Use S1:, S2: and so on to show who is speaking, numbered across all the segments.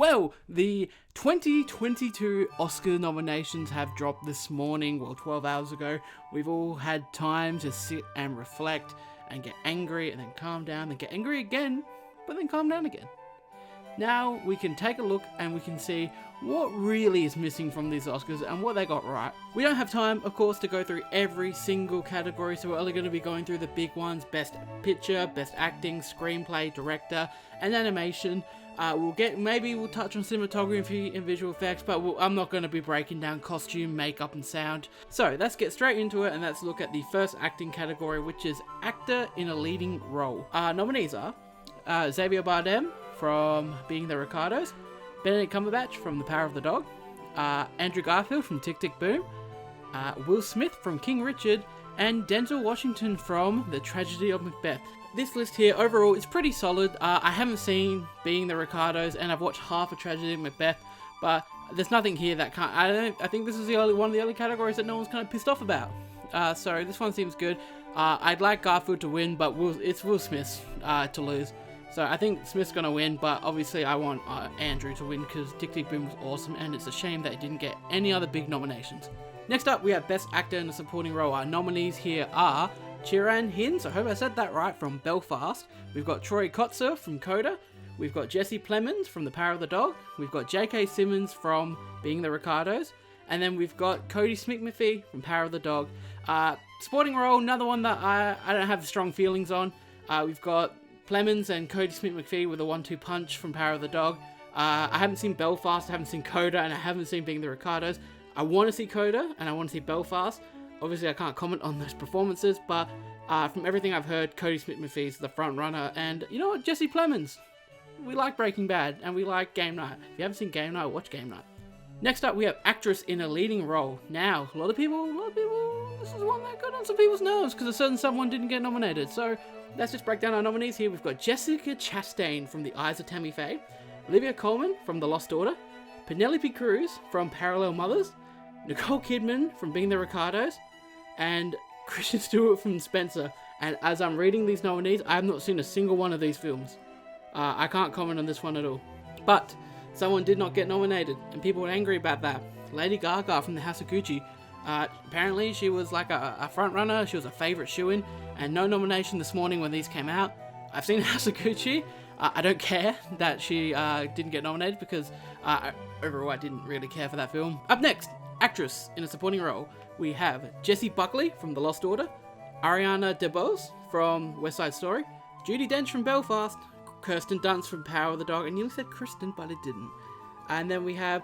S1: Well, the 2022 Oscar nominations have dropped this morning, 12 hours ago. We've all had time to sit and reflect and get angry and then calm down and get angry again, but then calm down again. Now we can take a look and we can see what really is missing from these Oscars and what they got right. We don't have time, of course, to go through every single category, so we're only going to be going through the big ones: Best Picture, Best Acting, Screenplay, Director, and Animation. Maybe we'll touch on cinematography and visual effects, but I'm not going to be breaking down costume, makeup, and sound. So let's get straight into it and let's look at the first acting category, which is Actor in a Leading Role. Nominees are Xavier Bardem from Being the Ricardos, Benedict Cumberbatch from The Power of the Dog, Andrew Garfield from Tick, Tick, Boom, Will Smith from King Richard, and Denzel Washington from The Tragedy of Macbeth. This list here overall is pretty solid. I haven't seen Being the Ricardos and I've watched half of Tragedy of Macbeth, but there's nothing here that can't. I think this is one of the only categories that no one's kind of pissed off about. So this one seems good. I'd like Garfield to win, but it's Will Smith to lose. So I think Smith's going to win, but obviously I want Andrew to win because Tick, Tick, Boom was awesome, and it's a shame that it didn't get any other big nominations. Next up, we have Best Actor in a Supporting Role. Our nominees here are Ciarán Hinds, I hope I said that right, from Belfast. We've got Troy Kotsur from Coda. We've got Jesse Plemons from The Power of the Dog. We've got J.K. Simmons from Being the Ricardos. And then we've got Cody Smith-McPhee from Power of the Dog. Supporting Role, another one that I don't have strong feelings on. We've got Plemons and Cody Smith-McPhee with a 1-2 punch from Power of the Dog. I haven't seen Belfast, I haven't seen Coda, and I haven't seen Being the Ricardos. I want to see Coda, and I want to see Belfast. Obviously, I can't comment on those performances, but from everything I've heard, Cody Smith-McPhee is the front runner. And you know what? Jesse Plemons. We like Breaking Bad, and we like Game Night. If you haven't seen Game Night, watch Game Night. Next up, we have Actress in a Leading Role. Now, a lot of people, this is one that got on some people's nerves because a certain someone didn't get nominated. So let's just break down our nominees here. We've got Jessica Chastain from The Eyes of Tammy Faye, Olivia Colman from The Lost Daughter, Penelope Cruz from Parallel Mothers, Nicole Kidman from Being the Ricardos, and Kristen Stewart from Spencer. And as I'm reading these nominees, I have not seen a single one of these films. I can't comment on this one at all. But someone did not get nominated, and people were angry about that. Lady Gaga from The House of Gucci. Apparently she was like a front runner, she was a favourite shoo-in, and no nomination this morning when these came out. I've seen House of Gucci. I don't care that she didn't get nominated because overall I didn't really care for that film. Up next, Actress in a Supporting Role. We have Jessie Buckley from The Lost Daughter, Ariana DeBose from West Side Story, Judi Dench from Belfast, Kirsten Dunst from Power of the Dog. I nearly said Kristen, but it didn't. And then we have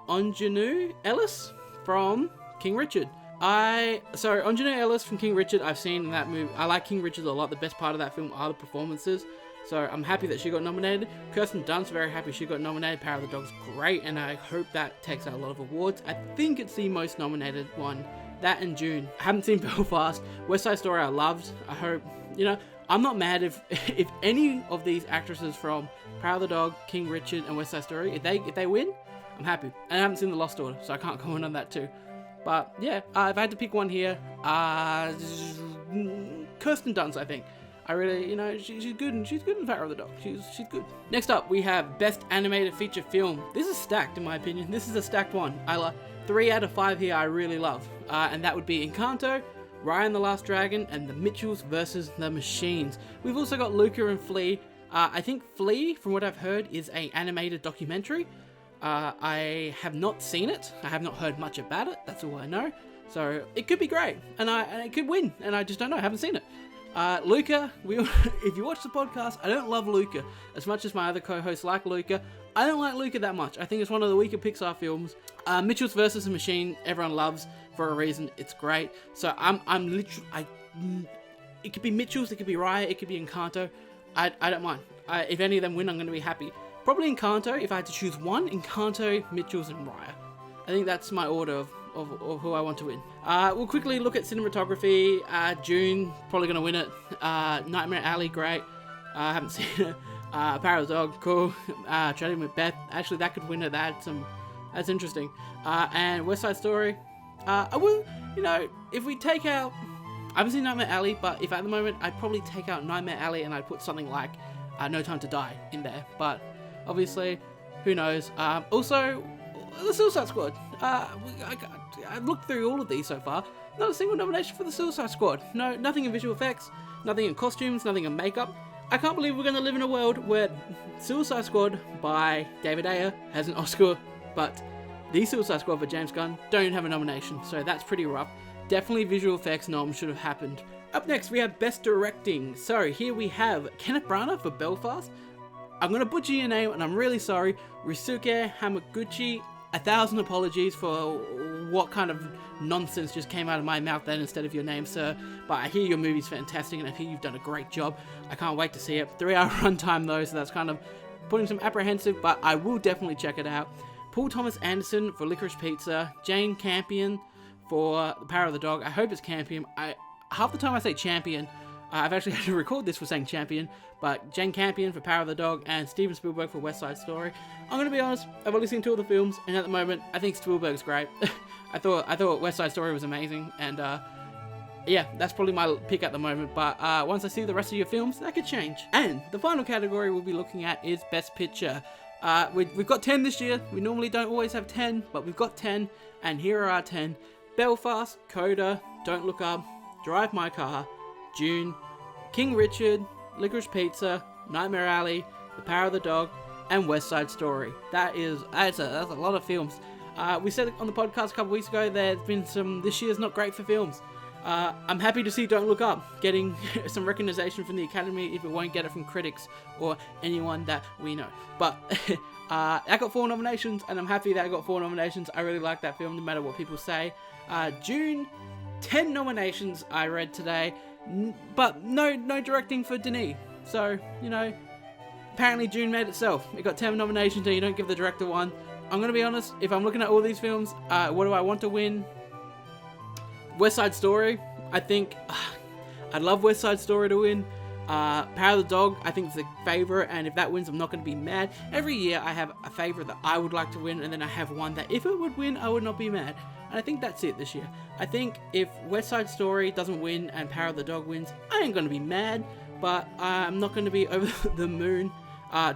S1: Aunjanue Ellis from King Richard. Aunjanue Ellis from King Richard, I've seen that movie. I like King Richard a lot. The best part of that film are the performances. So I'm happy that she got nominated. Kirsten Dunst, very happy she got nominated. Power of the Dog's great, and I hope that takes out a lot of awards. I think it's the most nominated one. That and June. I haven't seen Belfast. West Side Story I loved. I hope, I'm not mad if any of these actresses from Power of the Dog, King Richard, and West Side Story, if they win, I'm happy. And I haven't seen The Lost Daughter, so I can't comment on that too. But yeah, if I had to pick one here, Kirsten Dunst, I think. I really, she's good, and she's good in Power of the Dog. She's good. Next up, we have Best Animated Feature Film. This is stacked, in my opinion. This is a stacked one. 3 out of 5 here I really love. And that would be Encanto, Raya and the Last Dragon, and The Mitchells vs. the Machines. We've also got Luca and Flea. I think Flea, from what I've heard, is an animated documentary. I have not seen it. I have not heard much about it. That's all I know. So it could be great, and it could win, and I just don't know. I haven't seen it. Luca, if you watch the podcast, I don't love Luca as much as my other co-hosts like Luca. I don't like Luca that much. I think it's one of the weaker Pixar films. Mitchells vs. the Machine, everyone loves for a reason. It's great. So I'm literally, it could be Mitchells, it could be Raya, it could be Encanto. I don't mind. If any of them win, I'm going to be happy. Probably Encanto. If I had to choose one, Encanto, Mitchells, and Raya. I think that's my order of who I want to win. We'll quickly look at cinematography. June, probably going to win it. Nightmare Alley, great. I haven't seen it. Power of the Dog, cool. Tragedy of Macbeth, actually that could win it. That's interesting. And West Side Story. I will, if we take out, I haven't seen Nightmare Alley, but if at the moment, I'd probably take out Nightmare Alley and I'd put something like No Time to Die in there. But obviously, who knows? Also, the Suicide Squad. I looked through all of these so far. Not a single nomination for the Suicide Squad. No, nothing in visual effects, nothing in costumes, nothing in makeup. I can't believe we're going to live in a world where Suicide Squad by David Ayer has an Oscar, but the Suicide Squad for James Gunn don't have a nomination, so that's pretty rough. Definitely visual effects nom should have happened. Up next, we have Best Directing. So here we have Kenneth Branagh for Belfast. I'm going to butcher your name, and I'm really sorry. Ryusuke Hamaguchi. 1,000 apologies for what kind of nonsense just came out of my mouth then instead of your name, sir. But I hear your movie's fantastic, and I hear you've done a great job. I can't wait to see it. 3-hour runtime though, so that's kind of putting some apprehensive, but I will definitely check it out. Paul Thomas Anderson for Licorice Pizza. Jane Campion for The Power of the Dog. I hope it's Campion. Half the time I say champion, I've actually had to record this for saying champion, but Jane Campion for Power of the Dog and Steven Spielberg for West Side Story. I'm going to be honest, I've only seen 2 of the films, and at the moment, I think Spielberg's great. I thought West Side Story was amazing, and yeah, that's probably my pick at the moment, but once I see the rest of your films, that could change. And the final category we'll be looking at is Best Picture. We've got 10 this year. We normally don't always have 10, but we've got 10, and here are our 10. Belfast, Coda, Don't Look Up, Drive My Car, June, King Richard, Licorice Pizza, Nightmare Alley, The Power of the Dog, and West Side Story. That's a lot of films. We said on the podcast a couple weeks ago there's been some, this year's not great for films. I'm happy to see Don't Look Up getting some recognition from the Academy if it won't get it from critics or anyone that we know. But I got 4 nominations, and I'm happy that I got 4 nominations. I really like that film, no matter what people say. June, 10 nominations I read today, but no directing for Denis. So, you know, apparently June made itself. It got 10 nominations and you don't give the director one. I'm going to be honest, if I'm looking at all these films, what do I want to win? West Side Story. I think I'd love West Side Story to win. Power of the Dog, I think, is the favourite, and if that wins, I'm not going to be mad. Every year I have a favourite that I would like to win, and then I have one that if it would win, I would not be mad. And I think that's it this year. I think if West Side Story doesn't win and Power of the Dog wins, I ain't going to be mad, but I'm not going to be over the moon.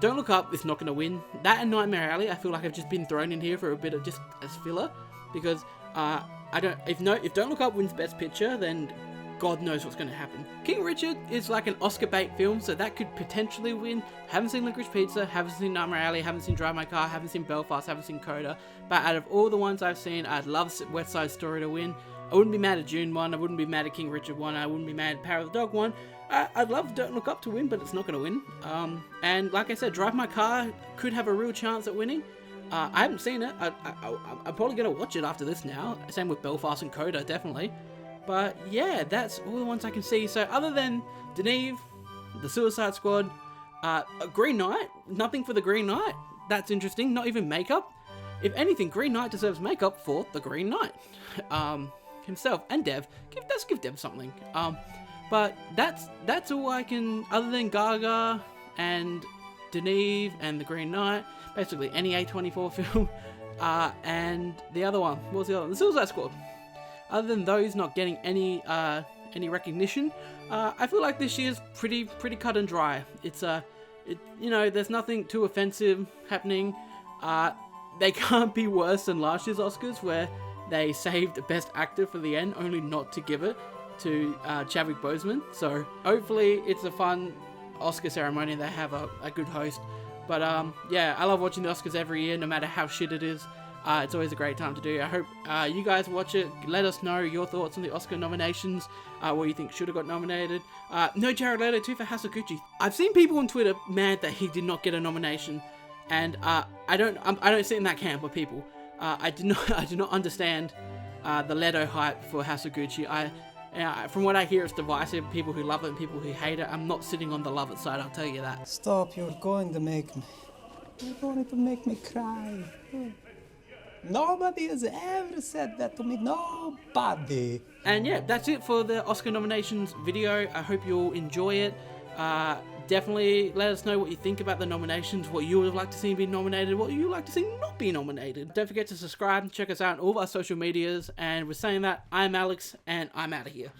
S1: Don't Look Up is not going to win. That and Nightmare Alley, I feel like I've just been thrown in here for a bit of just as filler, because if Don't Look Up wins Best Picture, then God knows what's going to happen. King Richard is like an Oscar bait film, so that could potentially win. Haven't seen Licorice Pizza, haven't seen Nightmare Alley, haven't seen Drive My Car, haven't seen Belfast, haven't seen Coda. But out of all the ones I've seen, I'd love West Side Story to win. I wouldn't be mad at June 1, I wouldn't be mad at King Richard 1, I wouldn't be mad at Power of the Dog 1. I'd love Don't Look Up to win, but it's not going to win. And like I said, Drive My Car could have a real chance at winning. I haven't seen it. I'm probably going to watch it after this now. Same with Belfast and Coda, definitely. But yeah, that's all the ones I can see. So other than Denis, The Suicide Squad, Green Knight, nothing for the Green Knight. That's interesting. Not even makeup. If anything, Green Knight deserves makeup for the Green Knight himself, and Dev. Let's give Dev something. But that's all I can, other than Gaga and Denis and the Green Knight. Basically any A24 film. And the other one, what was the other one? The Suicide Squad. Other than those not getting any recognition, I feel like this year's pretty cut and dry. It's there's nothing too offensive happening. They can't be worse than last year's Oscars, where they saved Best Actor for the end, only not to give it to Chadwick Boseman. So hopefully it's a fun Oscar ceremony. They have a good host. But yeah, I love watching the Oscars every year, no matter how shit it is. It's always a great time to do. I hope you guys watch it. Let us know your thoughts on the Oscar nominations, what you think should have got nominated. No Jared Leto too for Hasaguchi. I've seen people on Twitter mad that he did not get a nomination, and I don't sit in that camp of people. I do not understand the Leto hype for Hasaguchi. From what I hear, it's divisive. People who love it and people who hate it. I'm not sitting on the love it side, I'll tell you that.
S2: Stop, you're going to make me. You're going to make me cry. Nobody has ever said that to me. Nobody.
S1: And yeah, that's it for the Oscar nominations video. I hope you'll enjoy it. Definitely let us know what you think about the nominations, what you would have liked to see be nominated, what you would like to see not be nominated. Don't forget to subscribe and check us out on all of our social medias. And with saying that, I'm Alex, and I'm out of here.